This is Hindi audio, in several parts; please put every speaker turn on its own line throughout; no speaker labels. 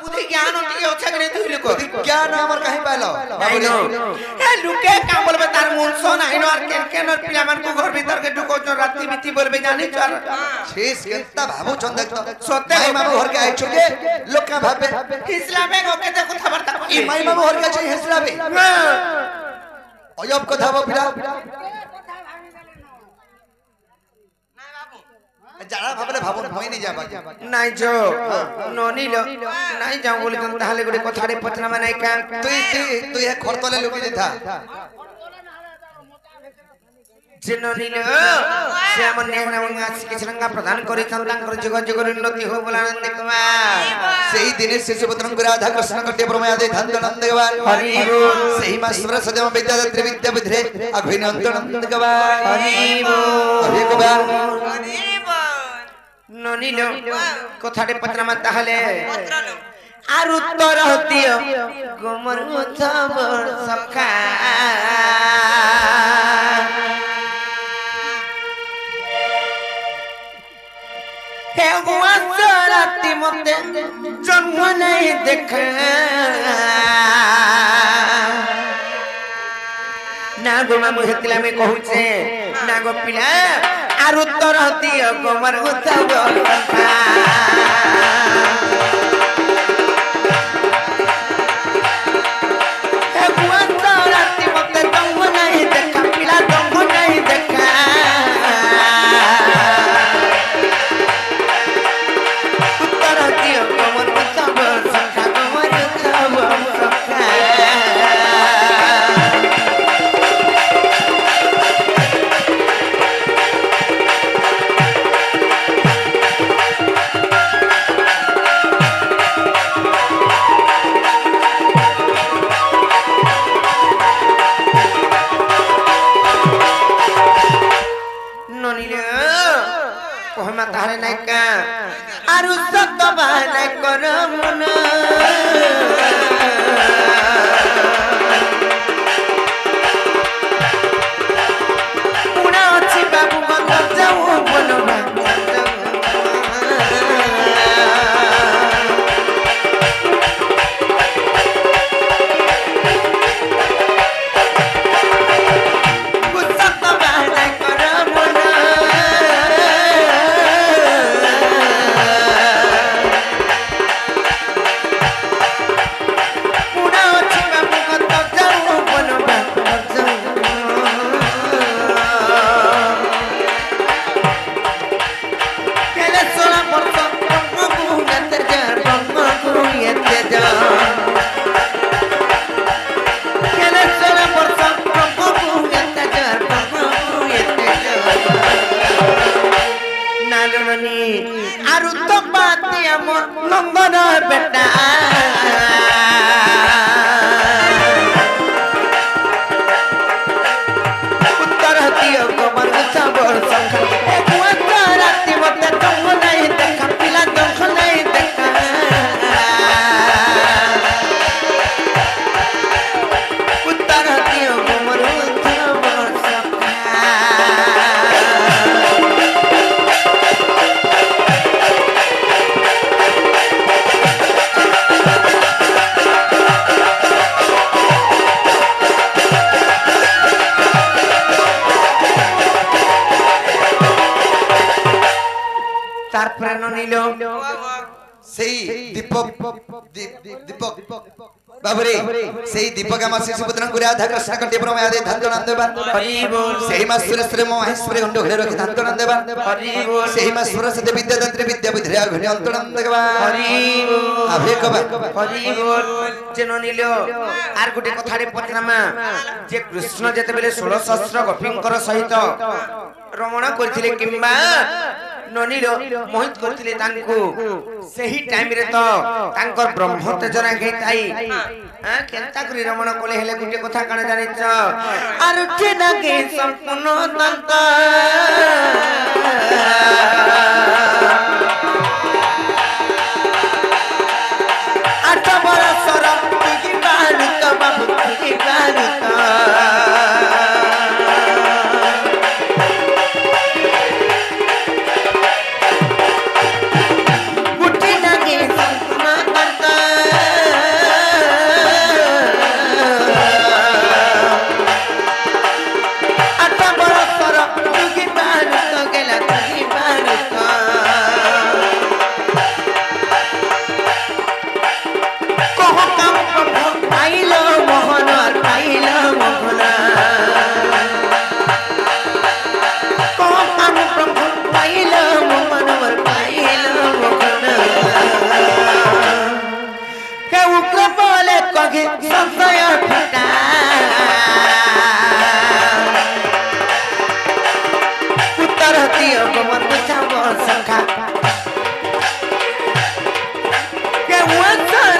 बुद्धि ज्ञान टिके अच्छा करे तू लोग
ज्ञान हमर कहीं पाइलो
नहीं नो ए लुके काम बोलबे तार मुनसो नहीं नो और केन और पिला मन को घर भीतर के ढुको जो राती बीती बोलबे जानी चार
शेष केता भाबो चंद देख तो
सोते
माई मामू घर के आइ छुके लोग का भाबे
इस्लामे ओके देखो खबर तक
ई माई मामू घर के छै हेसलाबे अयब कथा बो फिरा जाड़ा भाबले भाबो होई नहीं जाबा
नहीं जो नोनी लो नहीं जाऊं बोले तुम ताले गुडे कथारे पटना में नहीं का
तू ये खरतले लुकी दिथा
जिनोनी लो से हमर नेहना मंगा किछरंगा प्रदान करी संतांकर जुग जुग उन्नति हो बोलानंद कुमार
सेही दिने शिशुपुत्रं राधा कृष्ण कटे प्रमया दे धन नंद गवार
हरि बोल
सेही मास्वर सदेव विद्यादात्री विद्या विधरे अभिनंद नंद गवार
हरि बोल
हरि गवार
नोनी लो कथारे पटना में ताले আর উত্তর হতিও গোমর মুছবর সখা হে গুয়াসরাতি মতে জন্ম নাই দেখা না গো মামু হেতিলা আমি কহুছে না গো পিলা আর উত্তর হতিও গোমর মুছবর সখা
बाबरे सेही दीपक आम शिशुपुत्रं राधा कृष्ण कटे प्रमया दे धन नंद देवा
हरि बोल
सेही मास्वर श्री महेश्वरी गंड घरे रखि धन नंद देवा
हरि बोल
सेही मास्वर सते विद्यादात्री विद्या विधरे अभिनय नंद देवा
हरि बोल
अभे कबा
हरि बोल जेनो नीलो आर गुटे कथारे पटनामा जे कृष्ण जते बेले 16 सहस्र गोपींकर सहित रमण करथिले किंबा ननीलो मोहित करथिले तांको सही टाइम रे तो तांकर ब्रह्म तेजना गईताई हां केनता करी रमण कोले हेले गुटे कथा काने जानिछ आर जे नागे संपूर्ण तंत आठ बरसर की बालुत बाबू की बालुत गुटी नागे संपूर्ण तंत ସଂଶୟ ଫିଟା ଉତ୍ତର ଦିଅ ଗୋବନ୍ଦ ଚାବ ସଖା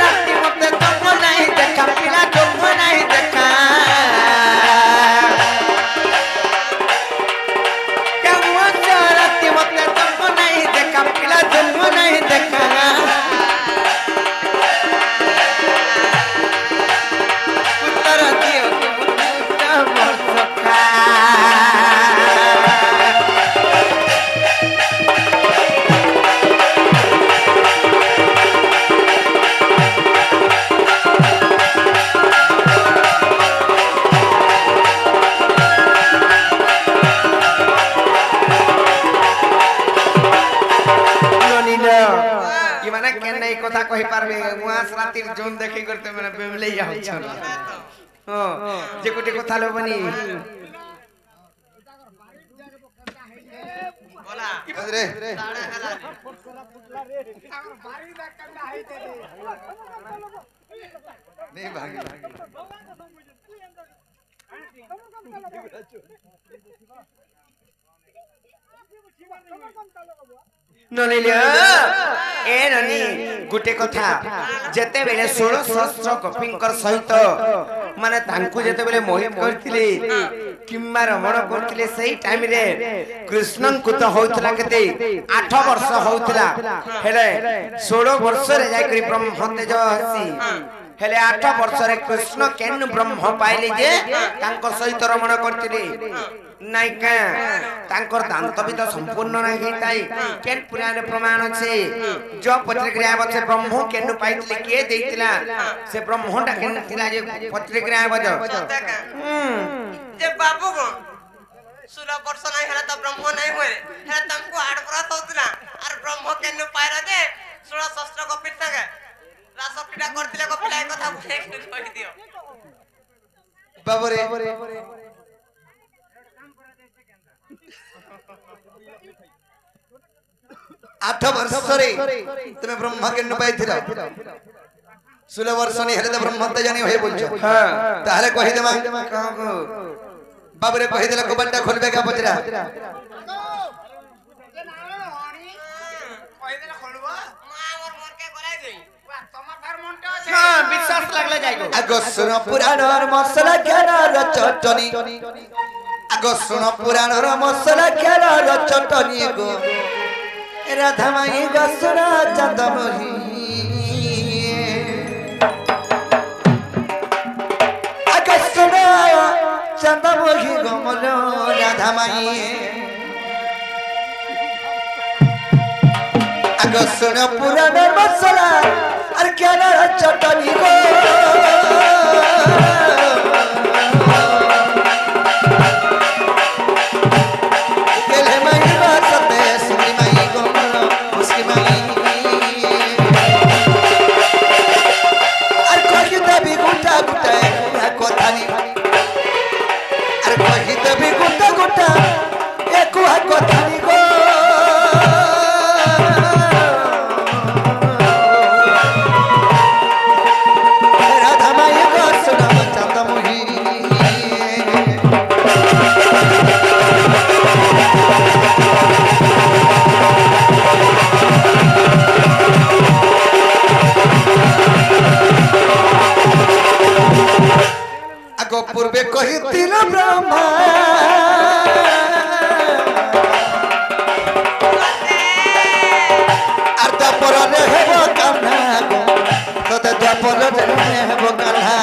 ରାତି ମତେ ତମ ନାହିଁ ଦେଖା ପିଲା ତମ ନାହିଁ ଦେଖା ରାତି ମତେ ତମ ନାହିଁ ଦେଖା ପିଲା ତମ ନାହିଁ ଦେଖା ଉତ୍ତର ଦିଅ ସଖା কথা কই পারবে ওয়াস রাতির জোন দেখি করতে মানে বেমলেই যাচ্ছে ও যে কোটি কথা লবনি বলা রে সাড়ে হেলা আমার বাড়ি দেখতে আইতে নেই ভাগি নলিলিয়া এ ননি গুটে কথা যেতে বেলে 16 সহস্র গোপীঙ্কর সহিত মানে তাঙ্কু যেতে বেলে মোহিত করতিলে কিম্বা রমণ করতিলে সেই টাইম রে কৃষ্ণଙ୍କୁ তো হউতলা কেতে 8 বর্ষ হউতলা হেলে 16 বর্ষরে যাই করি ব্রহ্ম তেজ হসি হেলে 8 বর্ষরে কৃষ্ণ কেন ব্রহ্ম পাইলে যে তাঙ্ক সহিত রমণ করতিলে নাইকা তাঙ্কর দান্ত বিদ সম্পূর্ণ নাই হেতাই কেন পুরাণ প্রমাণ আছে जो पत्रिका आवছে ব্রহ্ম কেন পাইতলে কে দেইতলা সে ব্রহ্মটা কেন থিলা যে পত্রিকা आवज
যে বাবু গো 16 বর্ষ নাই হেলা তো ব্রহ্ম নাই হয়ে হেলা তমকো 8 বর্ষ হতলা আর ব্রহ্ম কেন পাইরা যে 16 সহস্র গোপীর সঙ্গে রাসপিটা করতিলে গোপিলাই কথা বলে কই দিও
বাবরে 8 ବର୍ଷରେ তুমি ব্রহ্মা কেন পাইছিলা 16 ବର୍ଷ নি হেলে ব্রহ্ম তে জানি হয়ে বলছো হ্যাঁ তাহলে কই দেমা
কাহো
বাবরে কই দেলা কবাটটা খুলবে কা পচরা
বিশ্বাস লাগলে যাইগো
আগসুন পুরাণর মশলা জ্ঞানর চটনি আগসুন পুরাণর মশলা জ্ঞানর চটনি গো রাধা মাই গসুন চন্দমহি আগসুন চন্দমহি গমল রাধা মাই আগসুন পুরাণর মশলা আর জ্ঞানর চটনি গো গেলে মাই বাসতে সুনি মাই গমল মুস্কি মাই আর কহিতে বি গুটা গুটা কথা নি আর কহিতে বি গুটা গুটা একুয়া কথা নি গো पूर्वे कहितिल ब्रह्मा अर्धा परने हेबो कान्हा गो तते द्वापरने हेबो कान्हा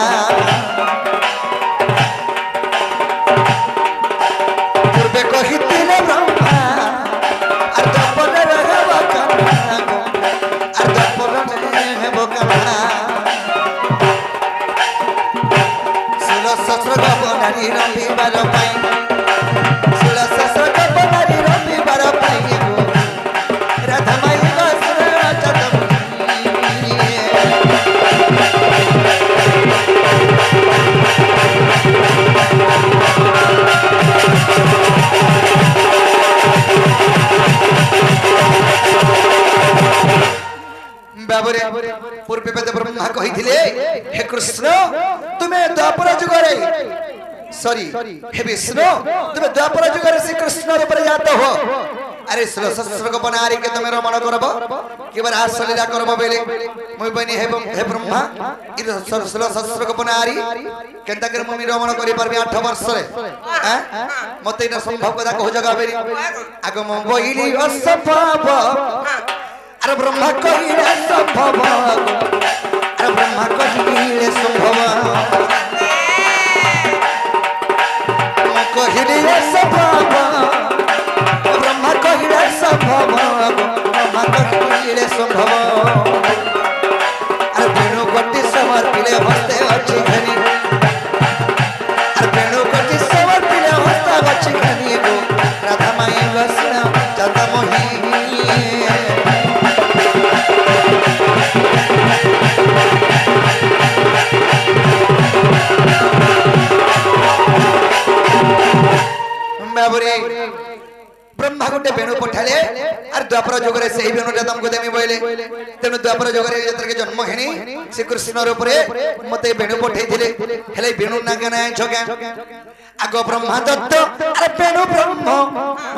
पूर्वे कहितिल ब्रह्मा अर्धा परने हेबो कान्हा गो अर्धा परने हेबो कान्हा ससुर गबनारी रंबिबार पाई सुला ससुर गबनारी रंबिबार पाई गो राधा माई गसुर चतम बाबरे पूर्वे वेद ब्रह्मा कहिथिले हे कृष्ण तुमे द्वापर जुगरे सॉरी हे विष्णु तुमे द्वापर जुगरे श्री कृष्ण रूप रे जात हो अरे सहस्र को बनारी के तुमे रमण करबो केवल आसलीला करबो बेले मुई बनी हे ब्रह्मा इ सहस्र को बनारी केंता कर मुई रमण करि परबी 8 वर्ष रे हैं मते इना संभव कदा कहो जगह बेरी आगो म बोइली असंभव अरे ब्रह्मा कहिले संभव अरे ब्रह्मा कहिले संभव कहिले संभव ब्रह्मा कहिले संभव ब्रह्मा कहिले संभव अरे बेणु कोटि समर्पिले हस्ते अछि घनी अरे बेणु कोटि समर्पिले हस्ते अछि घनी गो राधा माई वसना चंदा मोही ब्रह्मा गोटे बेणु पठाले और द्वापर जुगरे से बेणुटा तुमको देमी बोले तेनु द्वापर जुगरे जतर के जन्म हेनी श्री कृष्ण रूप रे मते बेणु पठैथिले हेले बेणु ना के ना छके आगो ब्रह्मा दत्त अरे बेणु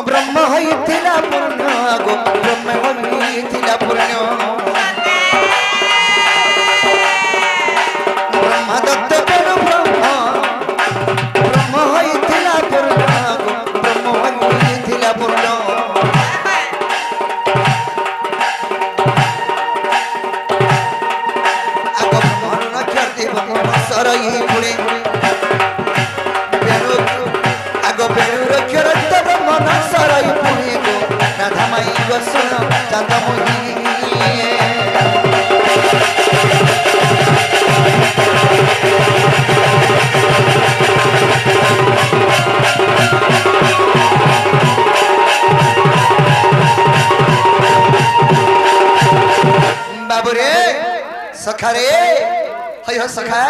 ब्रह्म होइथिला पुण्य आगो ब्रह्म होइथिला पुण्य ब्रह्मा दत्त बेणु ब्रह्म होइथिला पुण्य आगो ब्रह्म होइथिला पुण्य आगो ब्रह्म न ख्याति ब्रह्म सरई पुणे बेणु आगो बेणु रक्षरत ब्रह्म न सरई पुणे गो राधा माई वसन चंदा मोही बाबूरे सखा रे हय हो सखा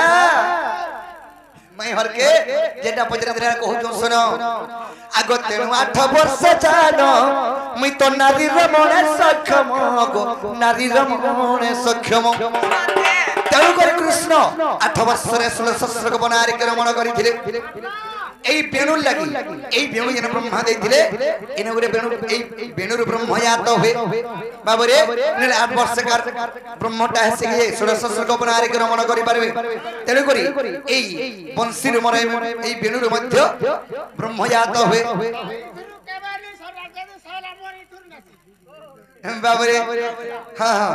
मैं हर के जेटा पजरे दरे कहू जो सुनो आगो तेनु 8 वर्ष जानो मैं तो नारी रमणे सक्षम गो नारी रमणे सक्षम तेनु कर कृष्ण 8 वर्ष रे 16 सहस्र को बनारी के रमण करिथिले एई बेणु लागि एई बेणु जने ब्रह्मा देथिले एने गुरे बेणु एई बेणुर ब्रह्म यात होय बाबरे ने 8 वर्ष कार ब्रह्मटा हेसे के 16 सहस्र को बनारी के रमण करि परबे तेनु करी एई बंशीर मरे एई बेणुर मध्य ब्रह्म यात होय बाबरे हां हां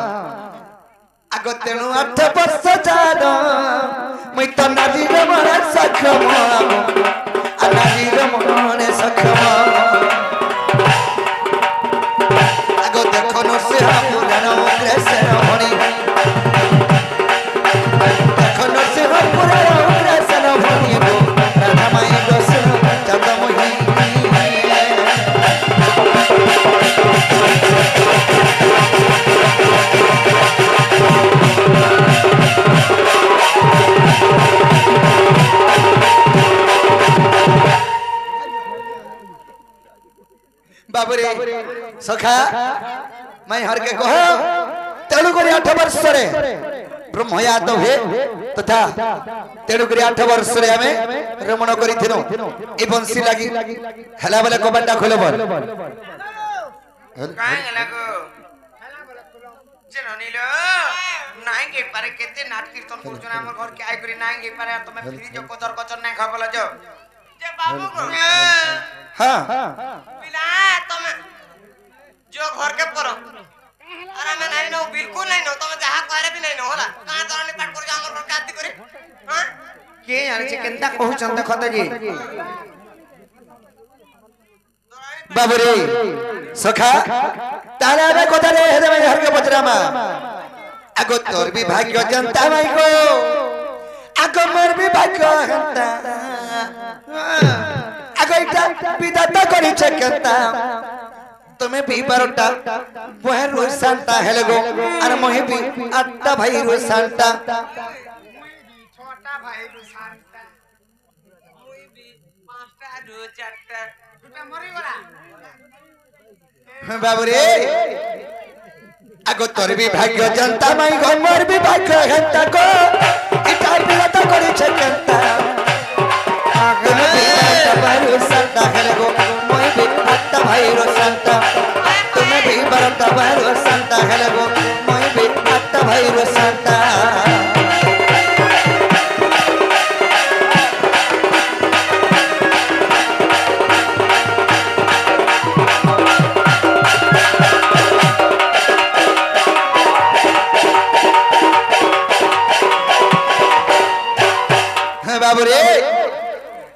आगो तेनु 8 वर्ष जानो मैं तो नारी रमण सक्षम नारी रमण सक्षम आगो देखो नरसिंह पुराण कृष्ण भणी देखो नरसिंह पुराण कृष्ण भणी गो राधा माई वसन चंदा मोही बाबरे सखा मैं हर के कहो तेणु करी 8 वर्ष रे ब्रह्म यात हुए तथा तेणु करी 8 वर्ष रे हमें रमण करिथिनो ए बंसी लागी हला बेले कबाटा खोलबो
काहे लागो जननीलो नाई के पारे केते नाट कीर्तन करछन हमर घर के आइ करी नाई के पारे तमे फ्री जो कदर कचर नै खाबला जो जे बाबू को
हां
पिला तमे जो घर के पर अरे मैं नहीं नो बिल्कुल नहीं नो तमे जहा करे भी नहीं नो होला कहां तरनी पाट कर हमर घर के आदि करे हां
के जाने से केंता कहउछन देखत जी
बाबरे सखा ताले आबे कोथा रे हेदे मैं घर के बजरामा आगो तोर भी भाग्य जनता माई को आगो मोर भी भाग्य हंता आगो इटा विधाता करी छकता तुम्हें भी बारटा वह रोज सांता हेले गो अरे मोहि भी 8टा भाई रोज सांता
छोटा भाई रु सांता कोई भी 5टा रु 4टा रुपया मरी गला
बाबू रे आगो तोर भी भाग्य जनता माई गो मोर भी भाग्य हंता को इटा बिलत करी छे कंता तुम भी बरत बारू संता हेले गो मोय भी अट्टा भाई रो संता तुम भी बरत बारू संता हेले गो मोय भी अट्टा भाई रो संता बाबू रे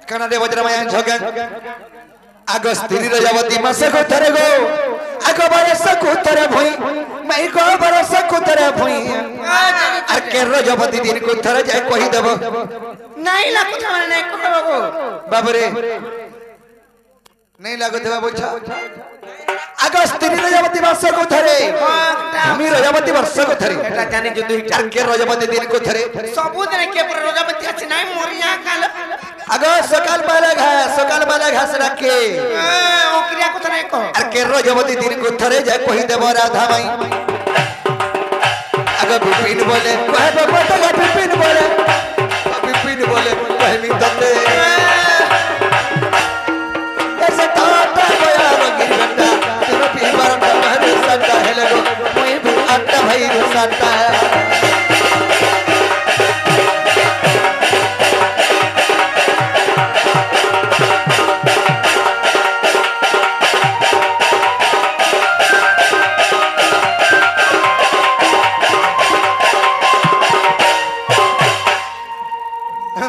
कनाडे वज्रमाया झगन आगो स्त्री रजावती मास को थरे गो आगो बरस को थरे भई मई को बरस को थरे भई आ के रजावती दिन को थरे जाय कहि देबो
नहीं लागो थाने नहीं कहबो
बाबू रे नहीं लागो देबा बोछा आगो स्त्री रजावती मास को थरे भूमि रजावती वर्ष को थरे
एटा जानि जो दुई
आ के रजावती दिन को थरे
सबू दिन के पर रजावती अछि नहीं मोरिया काल
आगो सकाल बाला घास रखे
ओ क्रिया को नहीं कहो
আর কে রজবতী দিন কো থরে যায় কহি দেব রাধা মাই আগে বিপিন বলে কহে বটগা বিপিন বলে কহে মি ততে এসে টাটা গয়া রগির গটা তুম পিবার মহরে সটা হেলে গো মই ভি আট্টা ভাই রে সটা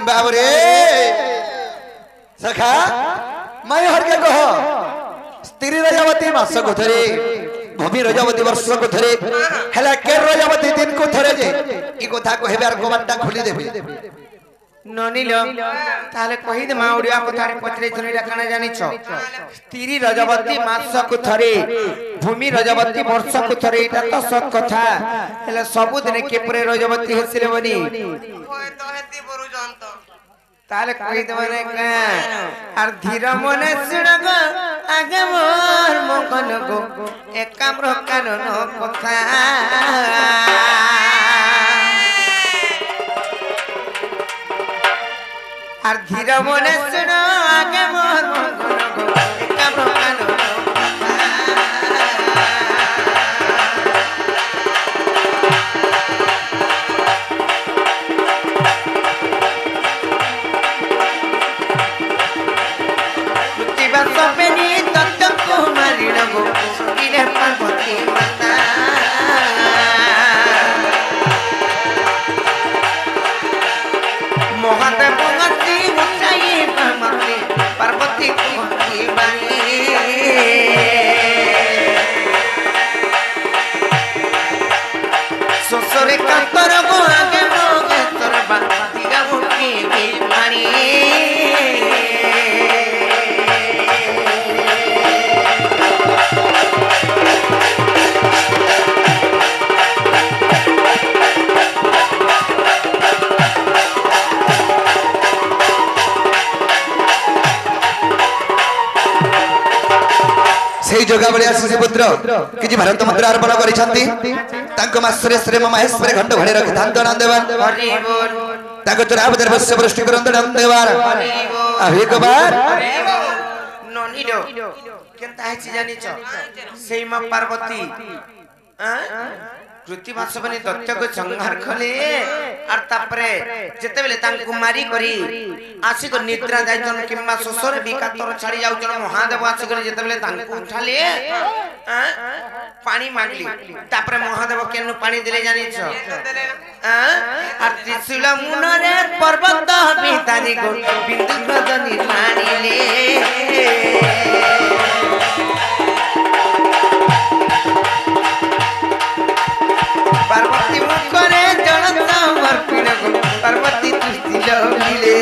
बाबरे सखा मैं हर के कह स्त्री रजावती मास को थरे भूमि रजावती वर्ष को थरे हेला के रजावती दिन को थरे जे ई कथा कहबे आर गोबाटा खुली देबे
ननिलो ताले कहि दे मा ओडिया कथा रे पत्रे धनिला काना जानि छ स्त्री रजवती मास को थरे भूमि रजवती वर्ष को थरे एटा तो सत कथा हेला सबु दिन के परे रजवती हेसिले बनी
होय तो हेती बरु जानतो
ताले कहि दे माने का आर धीर मने सुनग आगे मोर मकन गो एकाम्र कानन कथा আর ধীর মনে শুনো আগে মোর মঙ্গল গো একাম্র কানন প্রতিবাদ পেনি তত্ত্ব কুমারী গো ইরে পার্বতী মাতা মহাদেব গতি উঠাই পার্বতী পার্বতী কুমারী বাণী শ্বশুরে কাতর গো আগে মোগে তোর বাতি গাউকি বাণী
সেই যোগা বলিয়া শিশুপুত্র কিছু ভারত মন্ত্র अर्पण করিছন্তি তাঙ্ক মাসরে শ্রী মহেশ্বর ঘণ্ট ঘড়ি রখি ধান্তনা দেবান
হরি বল
তাঙ্ক চরাবদের বস্য বৃষ্টি করন্দন দেবার আভিকবার
ননিলো কেনতা হেছি জানিছ সেই মা পার্বতী कृतिमा सबने दत्त को संहार खले और तापरे जते बेले तांकु मारी करी आसी को निद्रा जाय जन किम्मा ससुर बिकातर छाड़ी जाउ जन महादेव आसी को जते बेले तांकु उठाले पानी मांगली तापरे महादेव केनु पानी दिले जानि छ और त्रिशूल मुनरे पर्वत बितानी को बिंदु गजनी मानिले पार्वती मुखरे जलता मर्पिण को पार्वती तुष्टि लगिले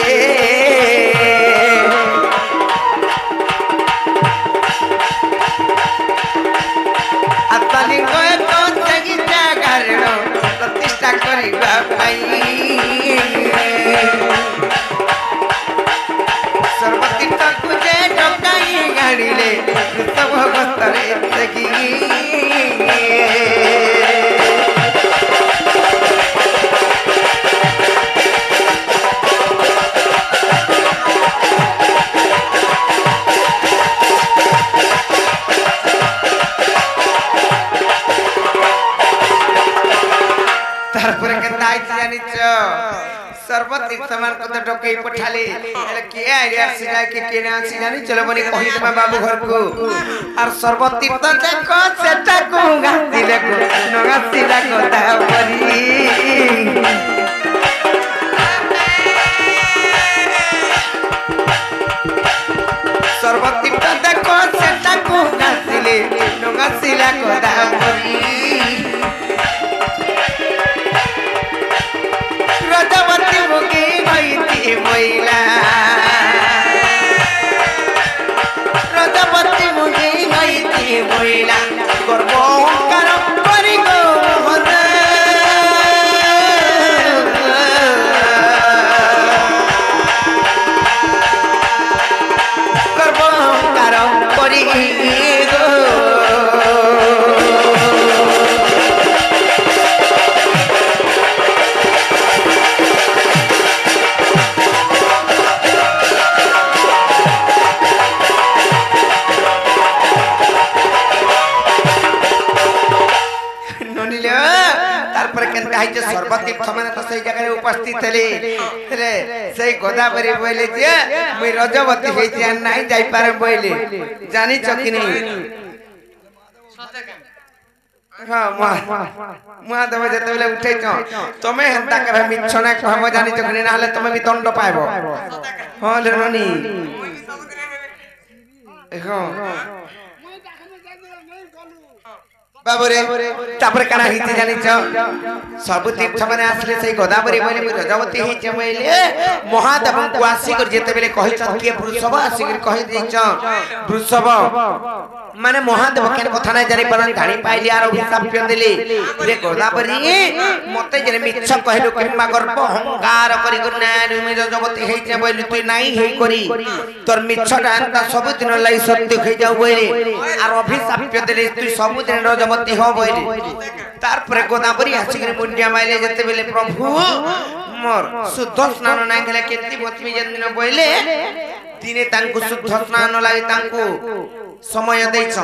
आत्मलिंग को जगिता कारण प्रतिष्ठा करिबा भाई सर्वती तकुजे डकाई गाड़ीले सब भक्तरे जगी जानिच सर्वतीर्थ मान को तो डकई पठाले एले के आइडिया सिना के केना आसी जानि चलो बनी कहि दमा बाबू घर को और सर्वतीर्थ देखो सेटा को गातिले को नगासिला को तापरी सर्वतीर्थ देखो सेटा को गातिले नगासिला को तापरी रजवती मुगी गईती महिला रजवती मुगी गईती महिला गर्व ओंकार करी गो मोहन गर्व ओंकार करी गो सर्वतीर्थ माने तो सही जगह उपस्थित थे रे सही गोदावरी बोले जे मुई रजवती हे जे नाही जाई पारे बोले जानी चकी नहीं हां महादेव जते बेले उठे छ तमे हंता कर मिछना कहम जानी चकी नहीं नाले तमे भी दंड पाइबो हां ले ननी हां बाबरे तापर काना हिते जानि छ सब तीर्थ माने आसले सही गोदावरी बोले रजवती हे छ बोले महादेव को आसी कर जेते बेले कहि छ के वृषभ आसी कर कहि दै छ वृषभ माने महादेव के कथा नै जानि परन धाणी पाइली आरो अभिशाप देले रे गोदावरी मते जने मिछ कहलो किंबा गर्भ अहंकार करी कर ना रजवती हे छ बोले तू नाही हे करी तोर मिछटा अंता सब दिन लाई सत्य खै जाऊ बोले आरो अभिशाप देले तू सब दिन रजवती हो बोले तार पर गोदावरी आसी कर मुंडिया माइले जते बेले प्रभु मोर शुद्ध स्नान नै गेले केति बचमी जन्दिन बोले दिने तांको शुद्ध स्नान लागि तांको समय दै छ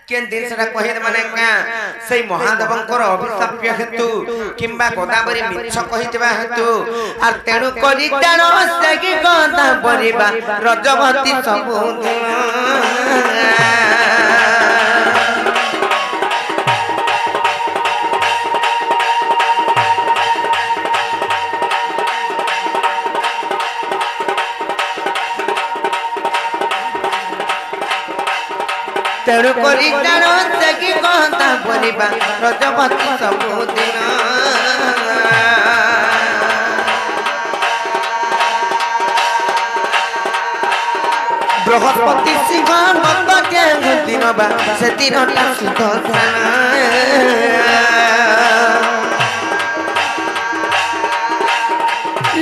केन दिन सटा कहे माने का सही महादेवंकर अभिशाप हेतु किंबा गोदावरी मिछ कहितबा हेतु आर तेनु करी जानो से कि गदा परिबा रजवती सब तेरु करी जानो से कि कहता परिबा रजवती सब दिन बृहस्पति सिंह मत के दिन बा से दिनटा शुद्ध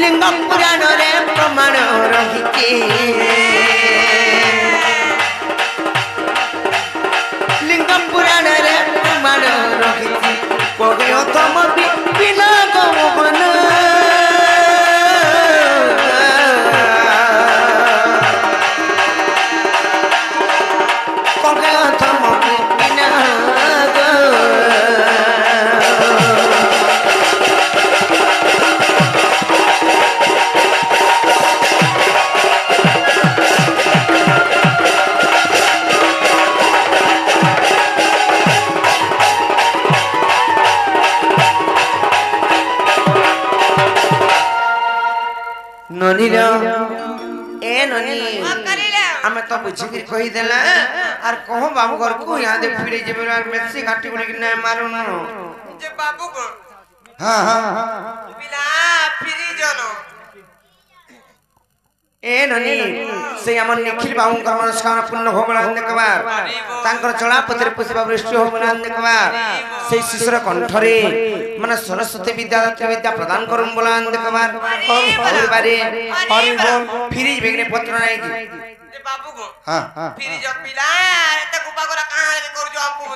लिंग पुराण रे प्रमाण रहिछि पुराण रे प्रमाण रहिछि कोगे तम बिना गमन कोगे तम बिना ननी रे ए ननी हमें तो बुझी के कहि देला आर कहो बाबू घर को यहां दे फिरे जेबे मेसी घाटी गुनी के ना मारू न
जे बाबू को
हां हां
बिला फिरी जनो
ए ननी से हमन निखिल बाबू का मनस्कामना पूर्ण हो बला हंदे कबार तांकर चला पत्र पुष्पा वृष्टि हो बला हंदे कबार से शिशुर कंठरे माने सरस्वती विद्यादात्री विद्या प्रदान करम बला हंदे कबार और बारे हरि बोल फिरी बेगने पत्र नाही
जे बाबू को
हां हां
फिरी जो पिला एते गुपा गोरा कहां ले करू जो हमको